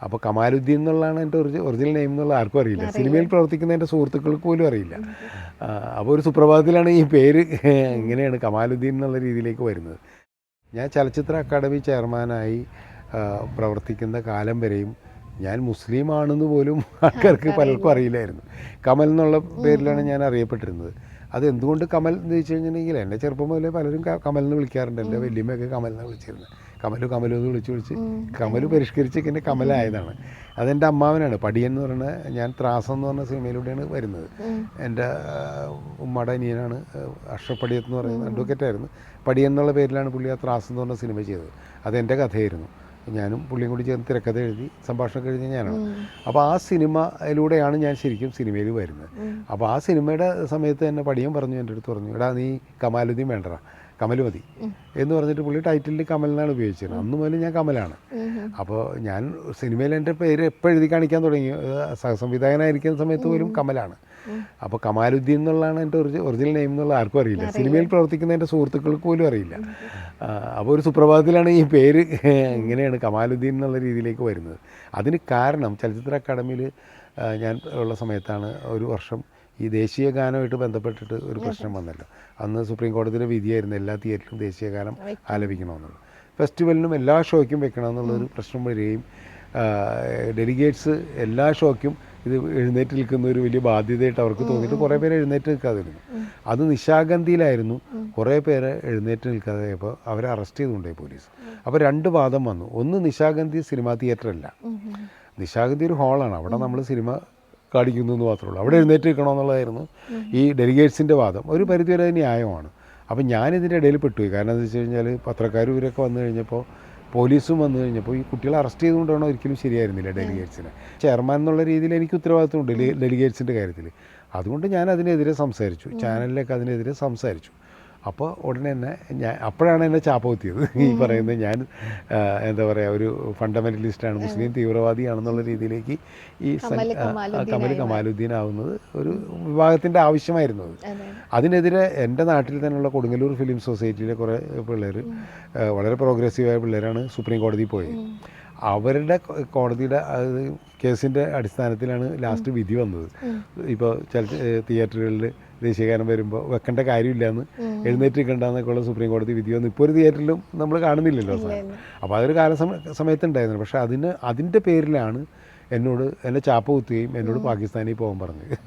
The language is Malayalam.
അപ്പോൾ കമാലുദ്ദീൻ എന്നുള്ളതാണ് എൻ്റെ ഒറിജിനൽ നെയിം എന്നുള്ള ആർക്കും അറിയില്ല. സിനിമയിൽ പ്രവർത്തിക്കുന്ന എൻ്റെ സുഹൃത്തുക്കൾക്ക് പോലും അറിയില്ല. അപ്പോൾ ഒരു സുപ്രഭാതത്തിലാണ് ഈ പേര് ഇങ്ങനെയാണ് കമാലുദ്ദീൻ എന്നുള്ള രീതിയിലേക്ക് വരുന്നത്. ഞാൻ ചലച്ചിത്ര അക്കാദമി ചെയർമാനായി പ്രവർത്തിക്കുന്ന കാലം വരെയും ഞാൻ മുസ്ലിം ആണെന്ന് പോലും ആൾക്കാർക്ക് പലർക്കും അറിയില്ലായിരുന്നു. കമൽ എന്നുള്ള പേരിലാണ് ഞാൻ അറിയപ്പെട്ടിരുന്നത്. അത് എന്തുകൊണ്ട് കമൽ എന്ന് ചോദിച്ചു കഴിഞ്ഞിട്ടുണ്ടെങ്കിൽ എൻ്റെ ചെറുപ്പം മുതലേ പലരും കമൽ എന്ന് വിളിക്കാറുണ്ട്. എൻ്റെ വല്യമ്മയൊക്കെ കമൽ എന്ന് വിളിച്ചിരുന്നത്. കമലു എന്ന് വിളിച്ച് കമൽ പരിഷ്കരിച്ച് പിന്നെ കമലായതാണ്. അതെൻ്റെ അമ്മാവനാണ്. പടിയൻ എന്ന് പറയുന്നത് ഞാൻ ത്രാസം എന്ന് പറഞ്ഞ സിനിമയിലൂടെയാണ് വരുന്നത്. എൻ്റെ ഉമ്മയുടെ അനിയനാണ് അഷ്റഫ് പടിയത്ത് എന്ന് പറയുന്നത്, അഡ്വക്കേറ്റായിരുന്നു. പടിയൻ എന്നുള്ള പേരിലാണ് പുള്ളി ആ ത്രാസം എന്ന് പറഞ്ഞ സിനിമ ചെയ്തത്. അതെൻ്റെ കഥയായിരുന്നു. ഞാനും പുള്ളിയും കൂടി ചേർന്ന് തിരക്കഥ എഴുതി സംഭാഷണം എഴുതിയ ഞാനാണ്. അപ്പോൾ ആ സിനിമയിലൂടെയാണ് ഞാൻ ശരിക്കും സിനിമയിൽ വരുന്നത്. അപ്പോൾ ആ സിനിമയുടെ സമയത്ത് തന്നെ പടിയൻ പറഞ്ഞു, എൻ്റെ അടുത്ത് പറഞ്ഞു, എടാ നീ കമാലുദ്ദീൻ വേണ്ടടാ, കമൽ മതി എന്ന് പറഞ്ഞിട്ട് പുള്ളി ടൈറ്റിലിൽ കമൽ എന്നാണ് ഉപയോഗിച്ചത്. അന്ന് മുതൽ ഞാൻ കമലാണ്. അപ്പോൾ ഞാൻ സിനിമയിൽ എൻ്റെ പേര് എപ്പോൾ എഴുതി കാണിക്കാൻ തുടങ്ങി, സഹസംവിധായകനായിരിക്കുന്ന സമയത്ത് പോലും കമലാണ്. അപ്പോൾ കമാലുദ്ദീൻ എന്നുള്ളതാണ് എൻ്റെ ഒറിജിനൽ നെയിം എന്നുള്ള ആർക്കും അറിയില്ല. സിനിമയിൽ പ്രവർത്തിക്കുന്ന എൻ്റെ സുഹൃത്തുക്കൾക്ക് പോലും അറിയില്ല. അപ്പോൾ ഒരു സുപ്രഭാതത്തിലാണ് ഈ പേര് ഇങ്ങനെയാണ് കമാലുദ്ദീൻ എന്നുള്ള രീതിയിലേക്ക് വരുന്നത്. അതിന് കാരണം ചലച്ചിത്ര അക്കാദമിയിൽ ഞാൻ ഉള്ള സമയത്താണ് ഒരു വർഷം ഈ ദേശീയ ഗാനമായിട്ട് ബന്ധപ്പെട്ടിട്ട് ഒരു പ്രശ്നം വന്നല്ലോ. അന്ന് സുപ്രീം കോടതിയുടെ വിധിയായിരുന്നു എല്ലാ തിയേറ്ററിലും ദേശീയ ഗാനം ആലപിക്കണമെന്നുള്ളത്. ഫെസ്റ്റിവലിനും എല്ലാ ഷോയ്ക്കും വെക്കണമെന്നുള്ളൊരു പ്രശ്നം വരികയും ഡെലിഗേറ്റ്സ് എല്ലാ ഷോയ്ക്കും ഇത് എഴുന്നേറ്റ് നിൽക്കുന്ന ഒരു വലിയ ബാധ്യതയായിട്ട് അവർക്ക് തോന്നിയിട്ട് കുറേ പേര് എഴുന്നേറ്റ് നിൽക്കാതിരുന്നു. അത് നിശാഗന്ധിയിലായിരുന്നു. കുറേ പേര് എഴുന്നേറ്റ് നിൽക്കാതെയപ്പോൾ അവരെ അറസ്റ്റ് ചെയ്തുകൊണ്ടേ പോലീസ്. അപ്പോൾ രണ്ട് വാദം വന്നു. ഒന്ന്, നിശാഗന്ധി സിനിമാ തിയേറ്ററല്ല, നിശാഗന്ധി ഒരു ഹാളാണ്, അവിടെ നമ്മൾ സിനിമ കാണിക്കുന്നു എന്ന് മാത്രമേ ഉള്ളൂ, അവിടെ എഴുന്നേറ്റ് നിൽക്കണമെന്നുള്ളതായിരുന്നു ഈ ഡെലിഗേറ്റ്സിൻ്റെ വാദം. ഒരു പരിധിവരെ അത് ന്യായമാണ്. അപ്പം ഞാനിതിൻ്റെ ഇടയിൽ പെട്ടുപോയി. കാരണം എന്താ വെച്ച് കഴിഞ്ഞാൽ പത്രക്കാരും ഇവരൊക്കെ വന്നു കഴിഞ്ഞപ്പോൾ, പോലീസും വന്നു കഴിഞ്ഞപ്പോൾ ഈ കുട്ടികളെ അറസ്റ്റ് ചെയ്തുകൊണ്ടാണോ ഒരിക്കലും ശരിയായിരുന്നില്ല ഡെലിഗേറ്റ്സിനെ. ചെയർമാൻ എന്നുള്ള രീതിയിൽ എനിക്ക് ഉത്തരവാദിത്വമുണ്ട് ഡെലിഗേറ്റ്സിൻ്റെ കാര്യത്തിൽ. അതുകൊണ്ട് ഞാൻ അതിനെതിരെ സംസാരിച്ചു, ചാനലിലൊക്കെ അതിനെതിരെ സംസാരിച്ചു. അപ്പോൾ ഉടനെ തന്നെ അപ്പോഴാണ് എന്നെ ചാപ്പ കുത്തിയത്. ഈ പറയുന്നത് ഞാൻ എന്താ പറയുക, ഒരു ഫണ്ടമെൻ്റലിസ്റ്റാണ്, മുസ്ലിം തീവ്രവാദിയാണെന്നുള്ള രീതിയിലേക്ക് ഈ കമൽ കമാലുദ്ദീൻ ആവുന്നത് ഒരു വിഭാഗത്തിൻ്റെ ആവശ്യമായിരുന്നു. അതിനെതിരെ എൻ്റെ നാട്ടിൽ തന്നെയുള്ള കൊടുങ്ങല്ലൂർ ഫിലിം സൊസൈറ്റിയിലെ കുറേ പിള്ളേർ, വളരെ പ്രോഗ്രസീവായ പിള്ളേരാണ് സുപ്രീം കോടതിയിൽ പോയത്. അവരുടെ കോടതിയുടെ കേസിൻ്റെ അടിസ്ഥാനത്തിലാണ് ലാസ്റ്റ് വിധി വന്നത്. ഇപ്പോൾ ചില തിയേറ്ററുകളിൽ ദേശീയഗാനം വരുമ്പോൾ വെക്കേണ്ട കാര്യമില്ല എന്ന്, എഴുന്നേറ്റ് നിൽക്കേണ്ടെന്നൊക്കെയുള്ള സുപ്രീം കോടതി വിധി വന്നു. ഇപ്പോൾ ഒരു തിയേറ്ററിലും നമ്മൾ കാണുന്നില്ലല്ലോ സാധനം. അപ്പോൾ അതൊരു സമയത്തുണ്ടായിരുന്നു. പക്ഷേ അതിൻ്റെ പേരിലാണ് എന്നെ ചാപ്പ കുത്തുകയും എന്നോട് പാകിസ്ഥാനിൽ പോകാൻ പറഞ്ഞത്.